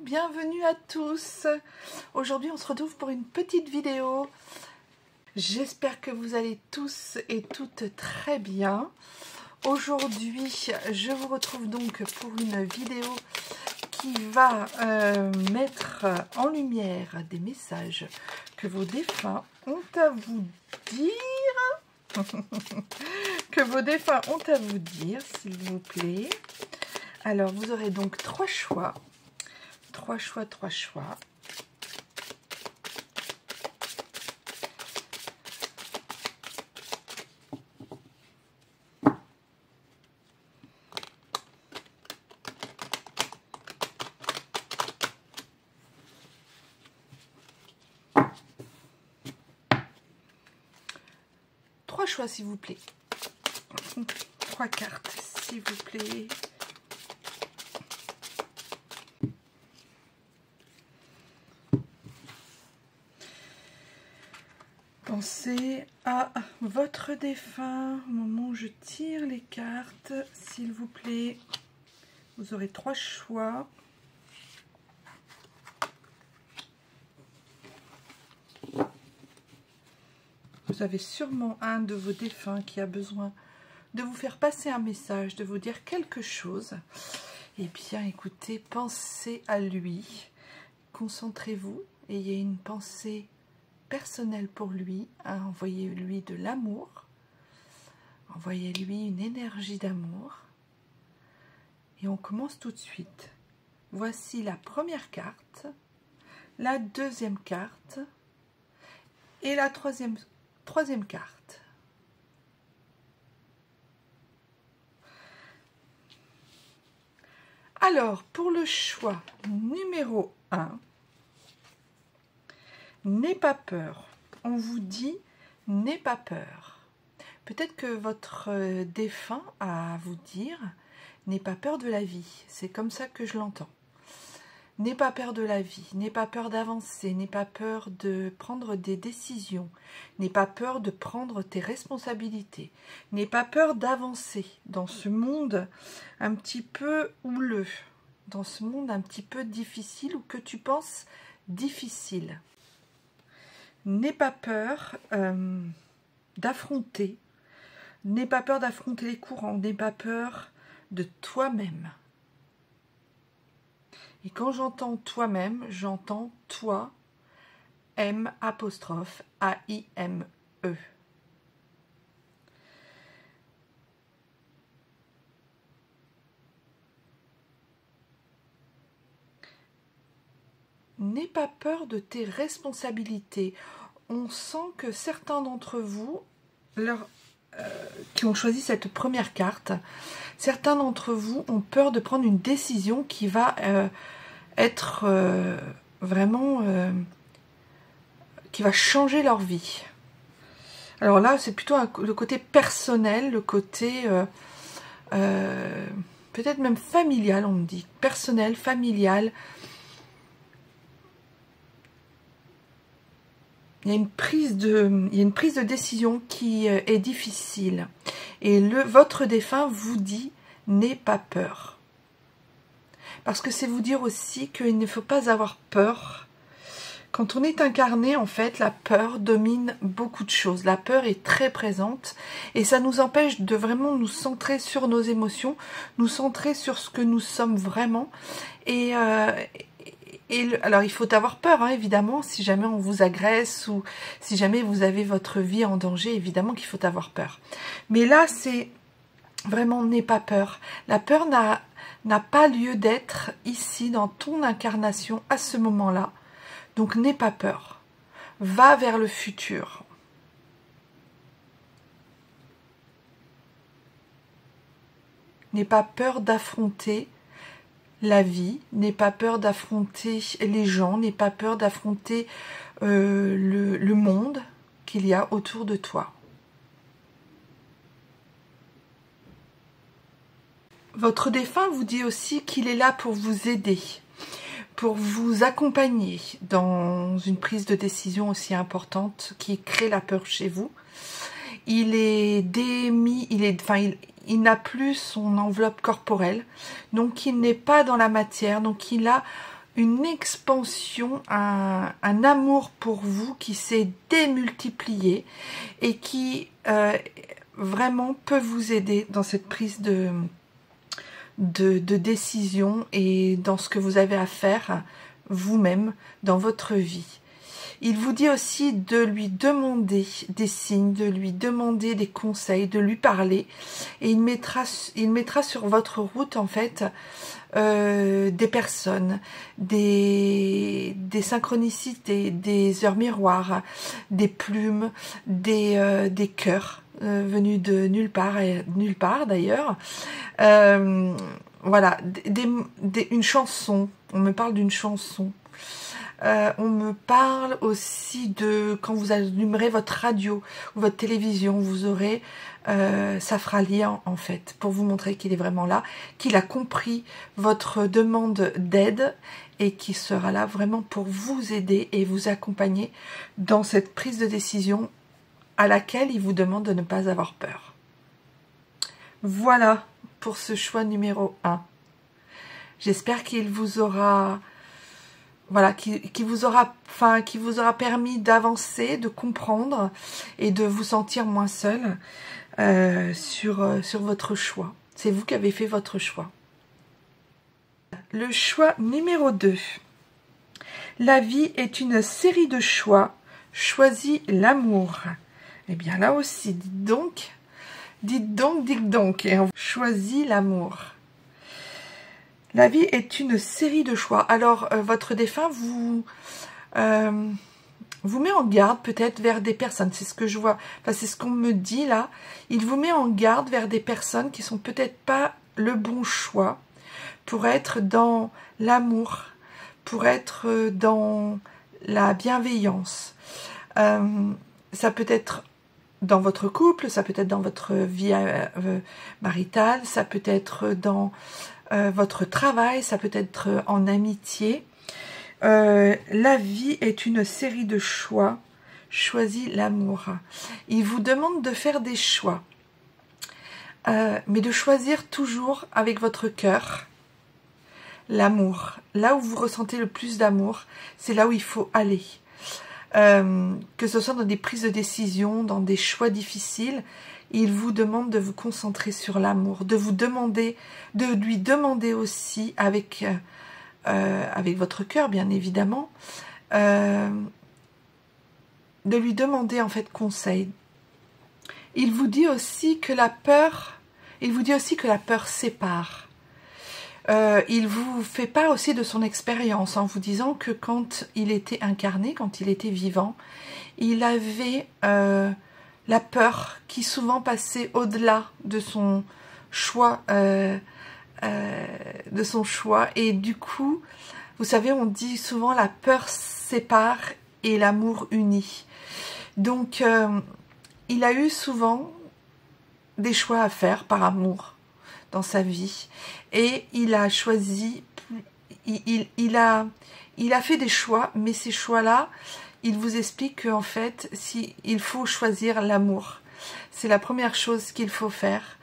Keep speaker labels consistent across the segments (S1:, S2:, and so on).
S1: bienvenue à tous. Aujourd'hui on se retrouve pour une petite vidéo. J'espère que vous allez tous et toutes très bien. Aujourd'hui je vous retrouve donc pour une vidéo qui va mettre en lumière des messages que vos défunts ont à vous dire. Que vos défunts ont à vous dire, s'il vous plaît. Alors, vous aurez donc trois choix. Trois choix. Trois choix, s'il vous plaît. Trois cartes, s'il vous plaît. Pensez à votre défunt au moment où je tire les cartes, s'il vous plaît. Vous aurez trois choix. Vous avez sûrement un de vos défunts qui a besoin de vous faire passer un message, de vous dire quelque chose. Eh bien, écoutez, pensez à lui. Concentrez-vous, ayez une pensée personnelle pour lui, hein, envoyez-lui de l'amour, envoyez-lui une énergie d'amour et on commence tout de suite. Voici la première carte, la deuxième carte et la troisième carte. Alors, pour le choix numéro 1, n'aie pas peur. On vous dit, n'aie pas peur. Peut-être que votre défunt a à vous dire, n'aie pas peur de la vie. C'est comme ça que je l'entends. N'aie pas peur de la vie, n'aie pas peur d'avancer, n'aie pas peur de prendre des décisions, n'aie pas peur de prendre tes responsabilités, n'aie pas peur d'avancer dans ce monde un petit peu houleux, dans ce monde un petit peu difficile ou que tu penses difficile. N'aie pas peur d'affronter, n'aie pas peur d'affronter les courants, n'aie pas peur de toi-même. Et quand j'entends toi-même, j'entends toi, M apostrophe A-I-M-E. N'aie pas peur de tes responsabilités. On sent que certains d'entre vous, qui ont choisi cette première carte, certains d'entre vous ont peur de prendre une décision qui va être vraiment qui va changer leur vie. Alors là, c'est plutôt le côté personnel, le côté peut-être même familial, on me dit. Personnel, familial. Il y a une prise de décision qui est difficile. Et votre défunt vous dit, n'aie pas peur. Parce que c'est vous dire aussi qu'il ne faut pas avoir peur. Quand on est incarné, en fait, la peur domine beaucoup de choses. La peur est très présente et ça nous empêche de vraiment nous centrer sur nos émotions, nous centrer sur ce que nous sommes vraiment. Alors, il faut avoir peur, hein, évidemment, si jamais on vous agresse ou si jamais vous avez votre vie en danger, évidemment qu'il faut avoir peur. Mais là, c'est vraiment, n'aie pas peur. La peur n'a pas lieu d'être ici, dans ton incarnation, à ce moment-là. Donc, n'aie pas peur. Va vers le futur. N'aie pas peur d'affronter la vie, n'aie pas peur d'affronter les gens, n'aie pas peur d'affronter le monde qu'il y a autour de toi. Votre défunt vous dit aussi qu'il est là pour vous aider, pour vous accompagner dans une prise de décision aussi importante qui crée la peur chez vous. Il est démis, il n'a plus son enveloppe corporelle, donc il n'est pas dans la matière, donc il a une expansion, un amour pour vous qui s'est démultiplié et qui vraiment peut vous aider dans cette prise de décision et dans ce que vous avez à faire vous-même dans votre vie. Il vous dit aussi de lui demander des signes, de lui demander des conseils, de lui parler. Et il mettra sur votre route, en fait, des personnes, des synchronicités, des heures miroirs, des plumes, des cœurs venus de nulle part d'ailleurs. Voilà, une chanson. On me parle d'une chanson. On me parle aussi de quand vous allumerez votre radio ou votre télévision, vous aurez, ça fera lien en fait, pour vous montrer qu'il est vraiment là, qu'il a compris votre demande d'aide et qu'il sera là vraiment pour vous aider et vous accompagner dans cette prise de décision à laquelle il vous demande de ne pas avoir peur. Voilà pour ce choix numéro 1. J'espère qu'il vous aura... Voilà, qui vous aura permis d'avancer, de comprendre et de vous sentir moins seul sur votre choix. C'est vous qui avez fait votre choix. Le choix numéro 2. La vie est une série de choix. Choisis l'amour. Eh bien là aussi, dites donc. Et on choisit l'amour. La vie est une série de choix. Alors, votre défunt vous met en garde peut-être vers des personnes. C'est ce que je vois. Enfin, c'est ce qu'on me dit là. Il vous met en garde vers des personnes qui sont peut-être pas le bon choix pour être dans l'amour, pour être dans la bienveillance. Ça peut être dans votre couple, ça peut être dans votre vie maritale, ça peut être dans votre travail, ça peut être en amitié. La vie est une série de choix. Choisis l'amour. Il vous demande de faire des choix, mais de choisir toujours avec votre cœur. L'amour, là où vous ressentez le plus d'amour, c'est là où il faut aller. Que ce soit dans des prises de décision, dans des choix difficiles, il vous demande de vous concentrer sur l'amour, de lui demander aussi avec votre cœur, bien évidemment, de lui demander en fait conseil. Il vous dit aussi que la peur sépare. Il vous fait part aussi de son expérience en vous disant que quand il était incarné, quand il était vivant, il avait la peur qui souvent passait au-delà de son choix, et du coup, vous savez, on dit souvent la peur sépare et l'amour unit. Donc, il a eu souvent des choix à faire par amour dans sa vie et il a choisi, il a fait des choix, mais ces choix-là, il vous explique qu'en fait, il faut choisir l'amour. C'est la première chose qu'il faut faire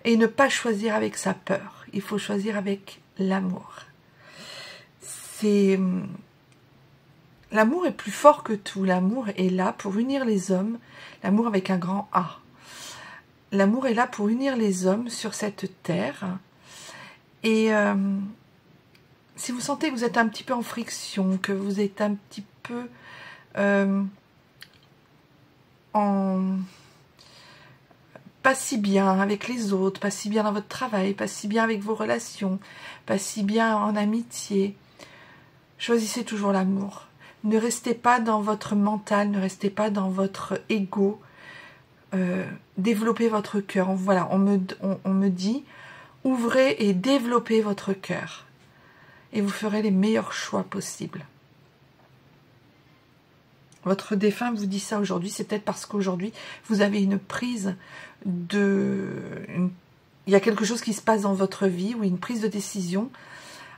S1: et ne pas choisir avec sa peur. Il faut choisir avec l'amour. L'amour est plus fort que tout. L'amour est là pour unir les hommes. L'amour avec un grand A. L'amour est là pour unir les hommes sur cette terre. Et si vous sentez que vous êtes un petit peu en friction, que vous êtes un petit peu pas si bien avec les autres, pas si bien dans votre travail, pas si bien avec vos relations, pas si bien en amitié, choisissez toujours l'amour. Ne restez pas dans votre mental, ne restez pas dans votre ego. Développez votre cœur. Voilà, on me dit, ouvrez et développez votre cœur. Et vous ferez les meilleurs choix possibles. Votre défunt vous dit ça aujourd'hui, c'est peut-être parce qu'aujourd'hui, vous avez une prise il y a quelque chose qui se passe dans votre vie, ou une prise de décision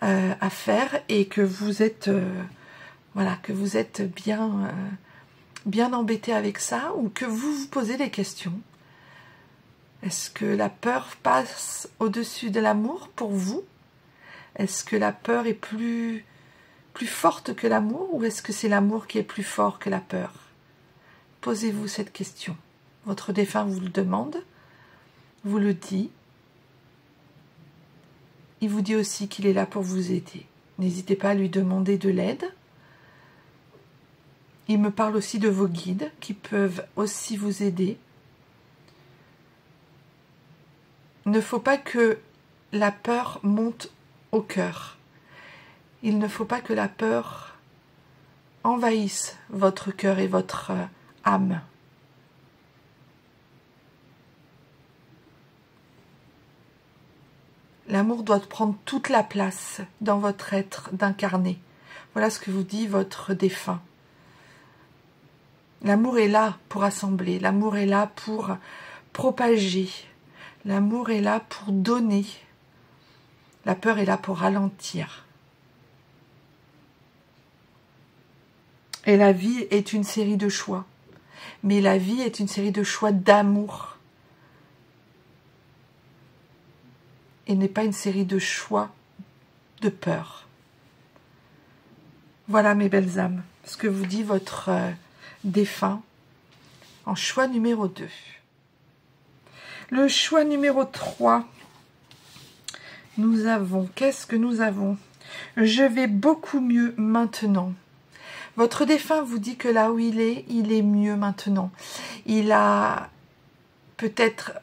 S1: à faire, et que vous êtes, bien embêté avec ça, ou que vous vous posez des questions. Est-ce que la peur passe au-dessus de l'amour pour vous? Est-ce que la peur est plus plus forte que l'amour ou est-ce que c'est l'amour qui est plus fort que la peur? Posez-vous cette question. Votre défunt vous le demande, vous le dit. Il vous dit aussi qu'il est là pour vous aider. N'hésitez pas à lui demander de l'aide. Il me parle aussi de vos guides qui peuvent aussi vous aider. Il ne faut pas que la peur monte au cœur. Il ne faut pas que la peur envahisse votre cœur et votre âme. L'amour doit prendre toute la place dans votre être d'incarné. Voilà ce que vous dit votre défunt. L'amour est là pour assembler, l'amour est là pour propager, l'amour est là pour donner, la peur est là pour ralentir. Et la vie est une série de choix, mais la vie est une série de choix d'amour. Et n'est pas une série de choix de peur. Voilà mes belles âmes, ce que vous dit votre défunt en choix numéro 2. Le choix numéro 3, nous avons, qu'est-ce que nous avons? Je vais beaucoup mieux maintenant. Votre défunt vous dit que là où il est mieux maintenant. Il a peut-être...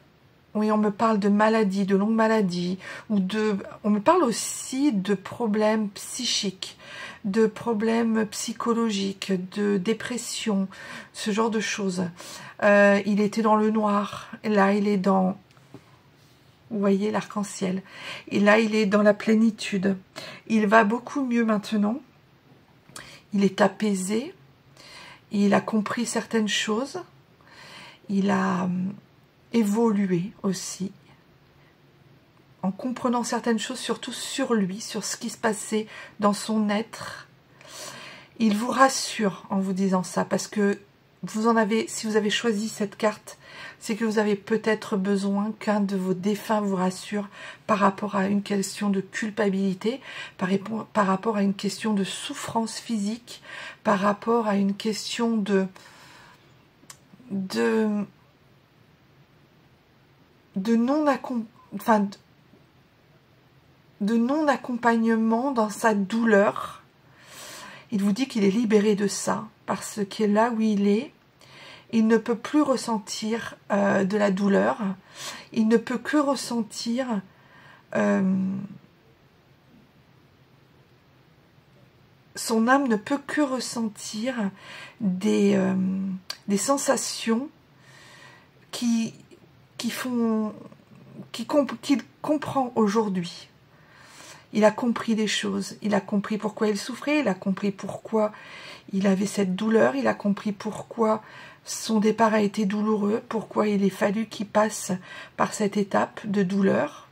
S1: Oui, on me parle de maladies, de longues maladies, on me parle aussi de problèmes psychiques, de problèmes psychologiques, de dépression, ce genre de choses. Il était dans le noir, et là il est dans, vous voyez, l'arc-en-ciel. Et là il est dans la plénitude. Il va beaucoup mieux maintenant. Il est apaisé. Il a compris certaines choses. Il a évoluer aussi, en comprenant certaines choses, surtout sur lui, sur ce qui se passait dans son être. Il vous rassure en vous disant ça, parce que vous en avez, si vous avez choisi cette carte, c'est que vous avez peut-être besoin qu'un de vos défunts vous rassure par rapport à une question de culpabilité, par rapport à une question de souffrance physique, par rapport à une question de non-accompagnement dans sa douleur. Il vous dit qu'il est libéré de ça, parce que là où il ne peut plus ressentir de la douleur, il ne peut que ressentir son âme ne peut que ressentir des sensations qu'il comprend aujourd'hui. Il a compris des choses, il a compris pourquoi il souffrait, il a compris pourquoi il avait cette douleur, il a compris pourquoi son départ a été douloureux, pourquoi il est fallu qu'il passe par cette étape de douleur.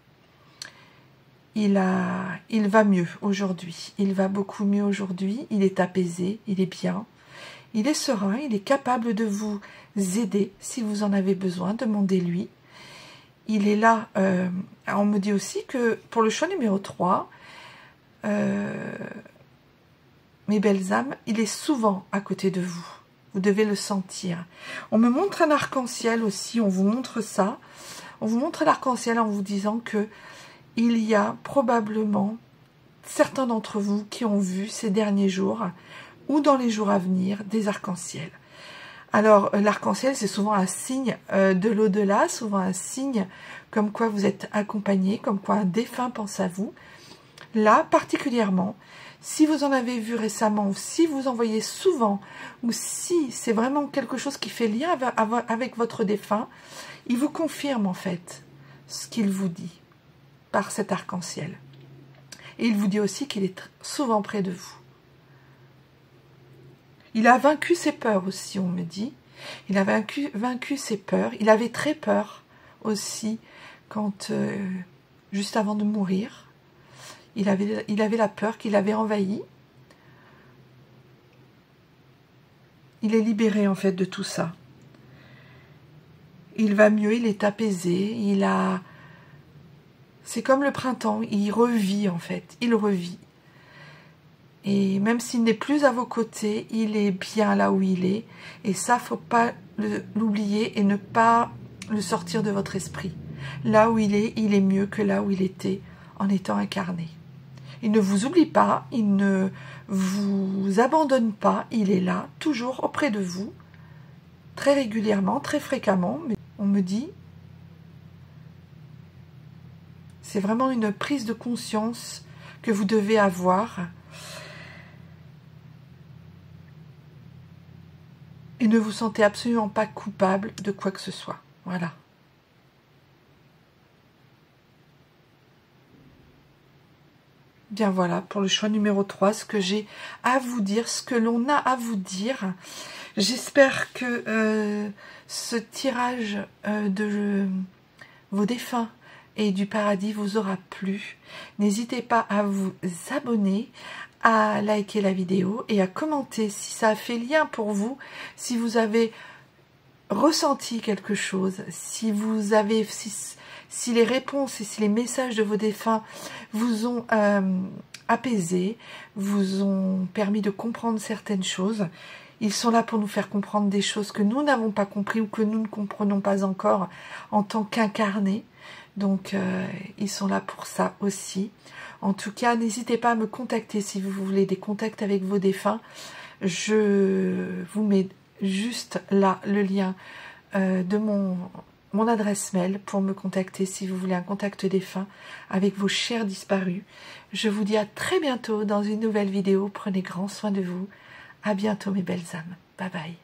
S1: Il va mieux aujourd'hui, il va beaucoup mieux aujourd'hui, il est apaisé, il est bien, il est serein, il est capable de vous aider si vous en avez besoin, demandez-lui. Il est là, on me dit aussi que pour le choix numéro 3, mes belles âmes, il est souvent à côté de vous. Vous devez le sentir. On me montre un arc-en-ciel aussi, on vous montre ça. On vous montre l'arc-en-ciel en vous disant que il y a probablement certains d'entre vous qui ont vu ces derniers jours ou dans les jours à venir des arcs-en-ciel. Alors, l'arc-en-ciel, c'est souvent un signe de l'au-delà, souvent un signe comme quoi vous êtes accompagné, comme quoi un défunt pense à vous. Là, particulièrement, si vous en avez vu récemment, ou si vous en voyez souvent, ou si c'est vraiment quelque chose qui fait lien avec votre défunt, il vous confirme en fait ce qu'il vous dit par cet arc-en-ciel. Et il vous dit aussi qu'il est souvent près de vous. Il a vaincu ses peurs aussi, on me dit. Il a vaincu ses peurs. Il avait très peur aussi quand, juste avant de mourir. Il avait la peur qu'il avait envahi. Il est libéré en fait de tout ça. Il va mieux, il est apaisé. C'est comme le printemps, il revit en fait. Il revit. Et même s'il n'est plus à vos côtés, il est bien là où il est. Et ça, faut pas l'oublier et ne pas le sortir de votre esprit. Là où il est mieux que là où il était en étant incarné. Il ne vous oublie pas, il ne vous abandonne pas, il est là, toujours auprès de vous, très régulièrement, très fréquemment. Mais on me dit, c'est vraiment une prise de conscience que vous devez avoir. Et ne vous sentez absolument pas coupable de quoi que ce soit. Voilà. Bien voilà, pour le choix numéro 3, ce que j'ai à vous dire, ce que l'on a à vous dire. J'espère que ce tirage de vos défunts et du paradis vous aura plu. N'hésitez pas à vous abonner, à liker la vidéo et à commenter si ça a fait lien pour vous, si vous avez ressenti quelque chose, si vous avez, si les réponses et si les messages de vos défunts vous ont apaisé, vous ont permis de comprendre certaines choses. Ils sont là pour nous faire comprendre des choses que nous n'avons pas compris ou que nous ne comprenons pas encore en tant qu'incarnés. Donc, ils sont là pour ça aussi. En tout cas, n'hésitez pas à me contacter si vous voulez des contacts avec vos défunts. Je vous mets juste là le lien de mon adresse mail pour me contacter si vous voulez un contact défunt avec vos chers disparus. Je vous dis à très bientôt dans une nouvelle vidéo. Prenez grand soin de vous. À bientôt mes belles âmes. Bye bye.